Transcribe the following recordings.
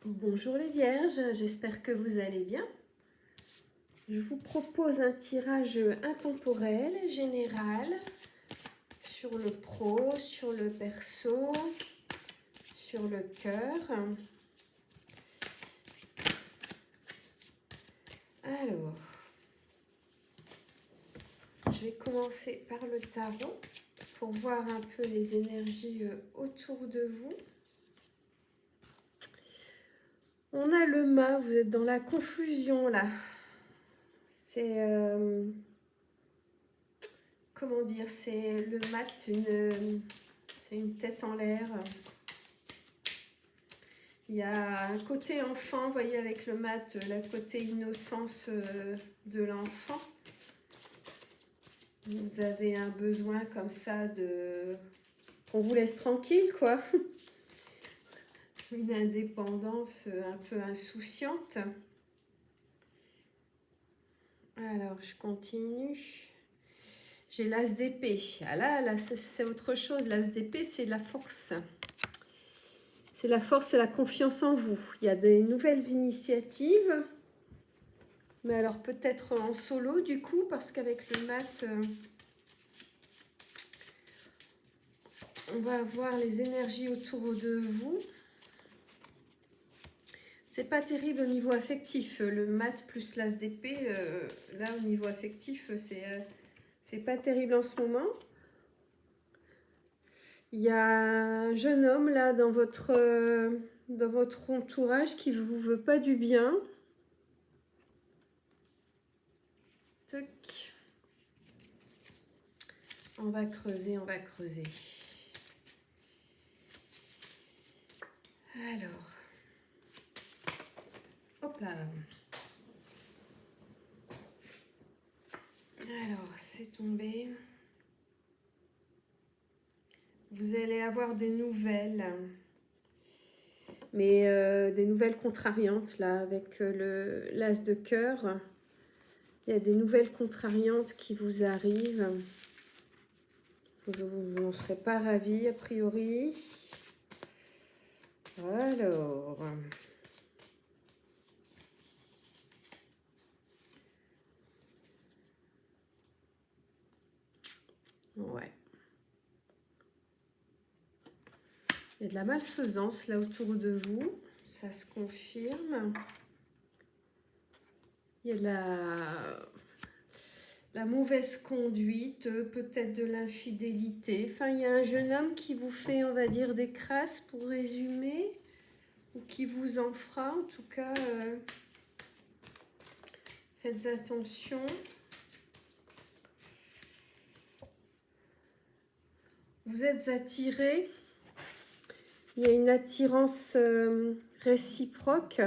Bonjour les Vierges, j'espère que vous allez bien. Je vous propose un tirage intemporel, général, sur le pro, sur le perso, sur le cœur. Alors, je vais commencer par le tarot pour voir un peu les énergies autour de vous. On a le mât, vous êtes dans la confusion là. C'est... comment dire, c'est le mat, c'est une tête en l'air. Il y a un côté enfant, vous voyez, avec le mat, le côté innocence de l'enfant. Vous avez un besoin comme ça de... qu'on vous laisse tranquille, quoi. Une indépendance un peu insouciante. Alors, je continue. J'ai l'as d'épée. Ah là c'est autre chose. L'as d'épée, c'est la force. C'est la force et la confiance en vous. Il y a des nouvelles initiatives. Mais alors peut-être en solo du coup, parce qu'avec le mat, on va voir les énergies autour de vous. C'est pas terrible au niveau affectif. Le mat plus l'as d'épée, là au niveau affectif, c'est pas terrible en ce moment. Il y a un jeune homme là dans votre entourage qui vous veut pas du bien. Toc. On va creuser, on va creuser. Alors, hop là. Alors, c'est tombé. Vous allez avoir des nouvelles, mais des nouvelles contrariantes là avec l'as de cœur. Il y a des nouvelles contrariantes qui vous arrivent. Vous n'en serez pas ravis a priori. Alors, ouais. Il y a de la malfaisance là autour de vous, ça se confirme. Il y a de la mauvaise conduite, peut-être de l'infidélité. Enfin, il y a un jeune homme qui vous fait, on va dire, des crasses pour résumer, ou qui vous en fera. En tout cas, faites attention. Vous êtes attirés. Il y a une attirance réciproque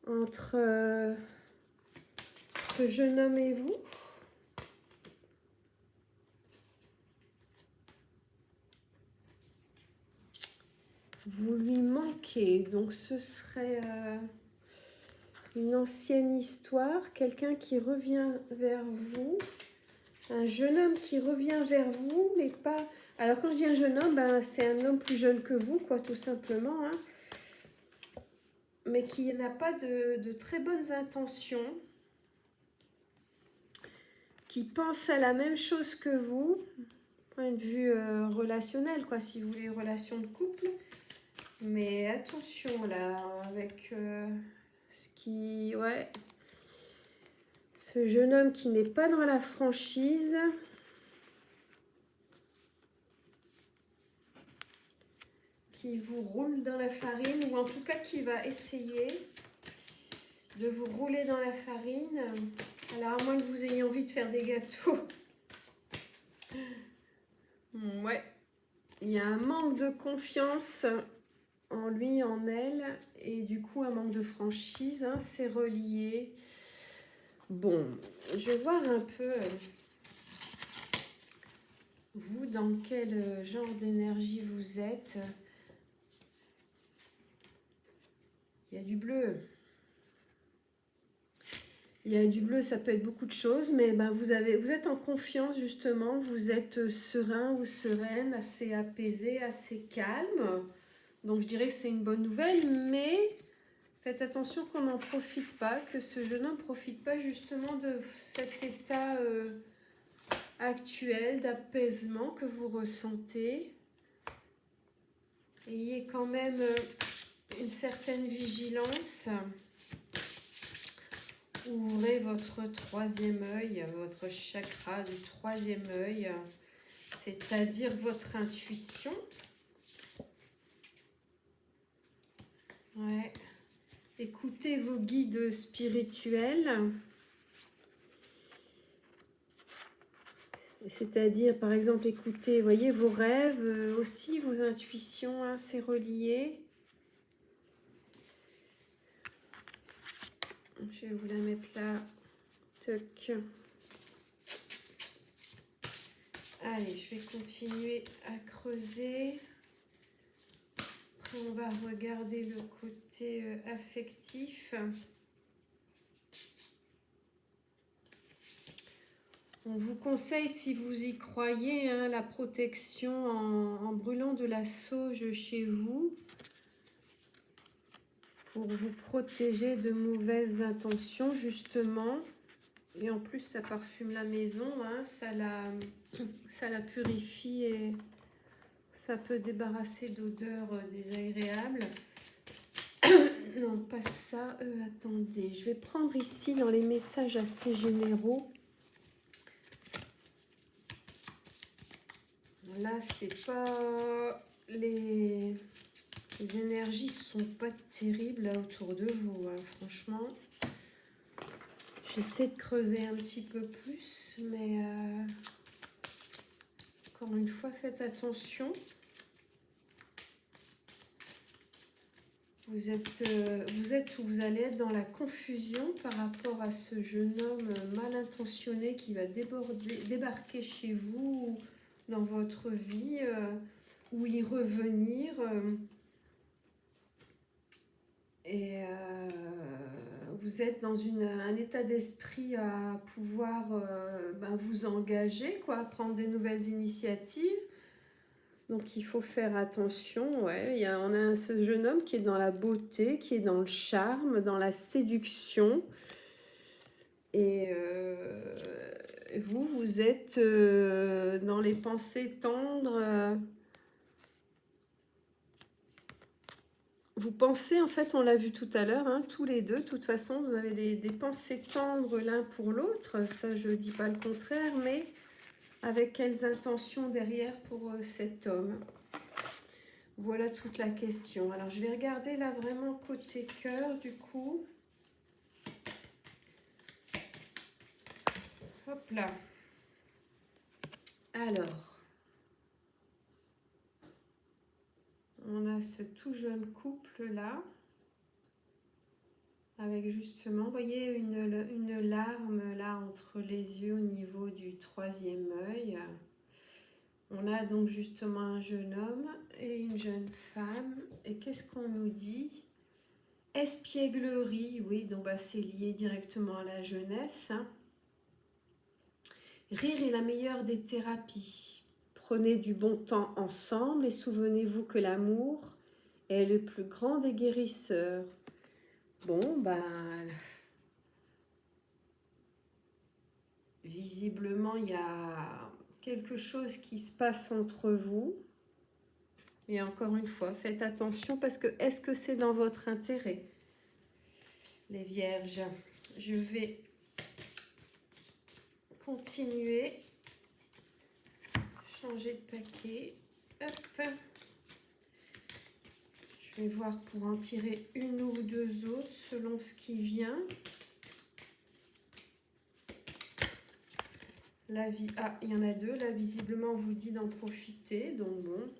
entre ce jeune homme et vous. Vous lui manquez, donc ce serait une ancienne histoire, quelqu'un qui revient vers vous, un jeune homme qui revient vers vous, mais pas... Alors quand je dis un jeune homme, ben, c'est un homme plus jeune que vous, quoi, tout simplement, hein, mais qui n'a pas de très bonnes intentions, qui pense à la même chose que vous, point de vue relationnel, quoi, si vous voulez, relation de couple. Mais attention là, avec ce qui... Ouais. Ce jeune homme qui n'est pas dans la franchise. Qui vous roule dans la farine, ou en tout cas qui va essayer de vous rouler dans la farine. Alors à moins que vous ayez envie de faire des gâteaux. Ouais. Il y a un manque de confiance en lui, en elle, et du coup un manque de franchise, hein, c'est relié. Bon, je vais voir un peu vous, dans quel genre d'énergie vous êtes. Il y a du bleu. Il y a du bleu, ça peut être beaucoup de choses, mais ben vous êtes en confiance justement, vous êtes serein ou sereine, assez apaisé, assez calme. Donc je dirais que c'est une bonne nouvelle, mais faites attention qu'on n'en profite pas, que ce jeune homme ne profite pas justement de cet état actuel d'apaisement que vous ressentez. Ayez quand même une certaine vigilance. Ouvrez votre troisième œil, votre chakra du troisième œil, c'est-à-dire votre intuition. Ouais. Écoutez vos guides spirituels. C'est-à-dire, par exemple, écoutez, voyez vos rêves, aussi vos intuitions, hein, c'est relié. Je vais vous la mettre là. Toc. Allez, je vais continuer à creuser. Après, on va regarder le côté affectif. On vous conseille, si vous y croyez, hein, la protection en brûlant de la sauge chez vous pour vous protéger de mauvaises intentions, justement. Et en plus, ça parfume la maison, hein, ça la purifie et ça peut débarrasser d'odeurs désagréables. Non, pas ça. Attendez, je vais prendre ici dans les messages assez généraux. Là, c'est pas... Les énergies sont pas terribles là, autour de vous, hein, franchement. J'essaie de creuser un petit peu plus, mais encore une fois, faites attention. Vous êtes ou vous allez être dans la confusion par rapport à ce jeune homme mal intentionné qui va débarquer chez vous, dans votre vie, ou y revenir. Et vous êtes dans un état d'esprit à pouvoir vous engager, quoi, prendre de nouvelles initiatives. Donc il faut faire attention, ouais. On a ce jeune homme qui est dans la beauté, qui est dans le charme, dans la séduction. Et vous êtes dans les pensées tendres. Vous pensez, en fait, on l'a vu tout à l'heure, hein, tous les deux, de toute façon, vous avez des pensées tendres l'un pour l'autre. Ça, je ne dis pas le contraire, mais avec quelles intentions derrière pour cet homme? Voilà toute la question. Alors, je vais regarder là vraiment côté cœur, du coup. Hop là. Alors, on a ce tout jeune couple là, avec justement, vous voyez, une larme là entre les yeux au niveau du troisième œil. On a donc justement un jeune homme et une jeune femme. Et qu'est-ce qu'on nous dit? Espièglerie, oui, donc c'est lié directement à la jeunesse. Hein. Rire est la meilleure des thérapies. Prenez du bon temps ensemble et souvenez-vous que l'amour est le plus grand des guérisseurs. Bon, visiblement, il y a quelque chose qui se passe entre vous. Et encore une fois, faites attention parce que est-ce que c'est dans votre intérêt, les vierges? Je vais continuer. Changer de paquet. Hop. Je vais voir pour en tirer une ou deux autres selon ce qui vient. La vie, il y en a deux. Là, visiblement, on vous dit d'en profiter. Donc, bon.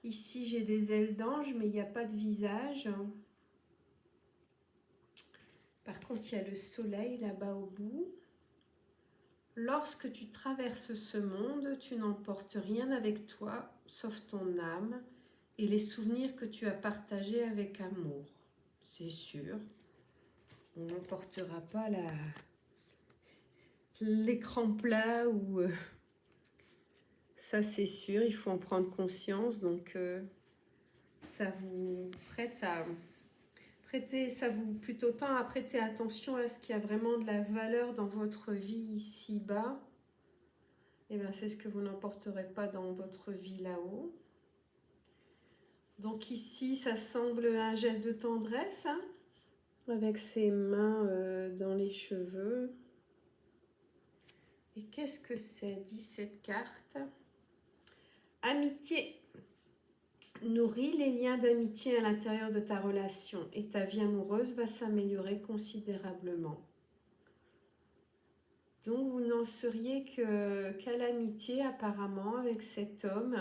Ici, j'ai des ailes d'ange, mais il n'y a pas de visage. Par contre, il y a le soleil là-bas au bout. Lorsque tu traverses ce monde, tu n'emportes rien avec toi, sauf ton âme et les souvenirs que tu as partagés avec amour. C'est sûr. On n'emportera pas l'écran plat ou... ça, c'est sûr, il faut en prendre conscience. Donc, ça vous ça vous plutôt tend à prêter attention à ce qu'il y a vraiment de la valeur dans votre vie ici-bas. Et bien c'est ce que vous n'emporterez pas dans votre vie là-haut. Donc ici, ça semble un geste de tendresse, hein, avec ses mains dans les cheveux. Et qu'est-ce que c'est, dit cette carte? Amitié. Nourris les liens d'amitié à l'intérieur de ta relation et ta vie amoureuse va s'améliorer considérablement. Donc vous n'en seriez qu'à l'amitié apparemment avec cet homme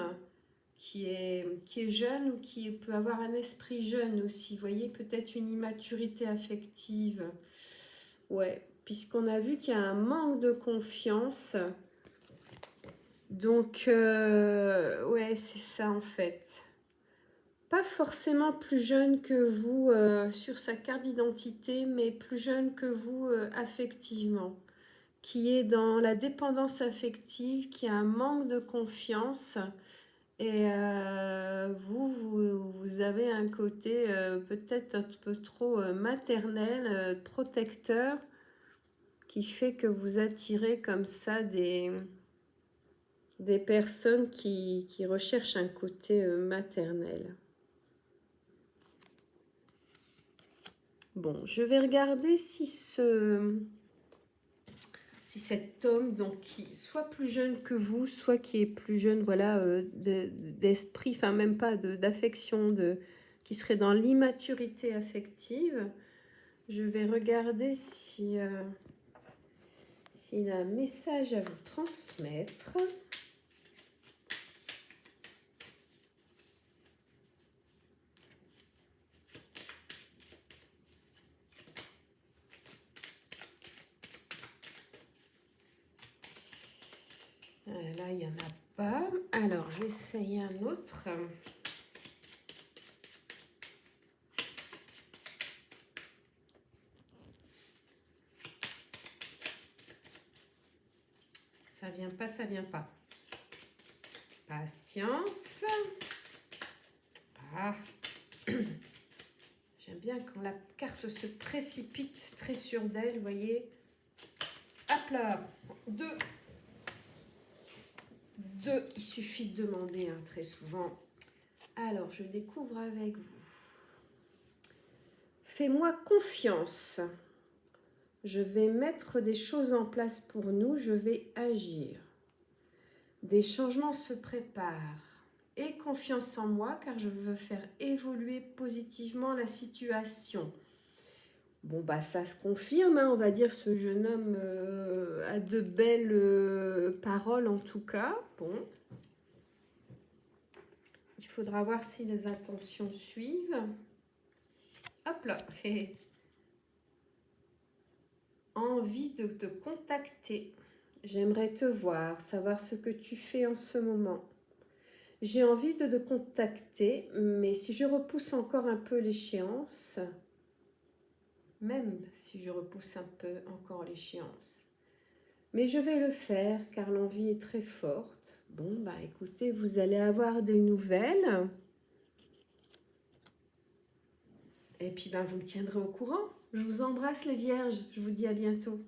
qui est jeune ou qui peut avoir un esprit jeune aussi. Vous voyez, peut-être une immaturité affective. Ouais, puisqu'on a vu qu'il y a un manque de confiance. Donc, ouais, c'est ça en fait. Pas forcément plus jeune que vous sur sa carte d'identité, mais plus jeune que vous affectivement. Qui est dans la dépendance affective, qui a un manque de confiance. Et vous avez un côté peut-être un peu trop maternel, protecteur, qui fait que vous attirez comme ça des personnes qui recherchent un côté maternel. Bon, je vais regarder si cet homme, donc qui soit plus jeune que vous, soit qui est plus jeune, voilà, d'esprit, enfin même pas d'affection, qui serait dans l'immaturité affective. Je vais regarder si s'il a un message à vous transmettre. Là, il n'y en a pas. Alors, je vais essayer un autre. Ça vient pas, ça vient pas. Patience. Ah. J'aime bien quand la carte se précipite très sûre d'elle, vous voyez. Hop là. 2. Il suffit de demander hein, très souvent. Alors, je découvre avec vous. Fais-moi confiance. Je vais mettre des choses en place pour nous. Je vais agir. Des changements se préparent. Aie confiance en moi car je veux faire évoluer positivement la situation. Bon, bah ça se confirme, hein, on va dire, ce jeune homme a de belles paroles en tout cas. Bon. Il faudra voir si les intentions suivent. Hop là. Envie de te contacter. J'aimerais te voir, savoir ce que tu fais en ce moment. J'ai envie de te contacter, mais si je repousse encore un peu l'échéance, même si je repousse un peu encore l'échéance, mais je vais le faire car l'envie est très forte. Bon, bah écoutez, vous allez avoir des nouvelles. Et puis, ben, vous me tiendrez au courant. Je vous embrasse les vierges. Je vous dis à bientôt.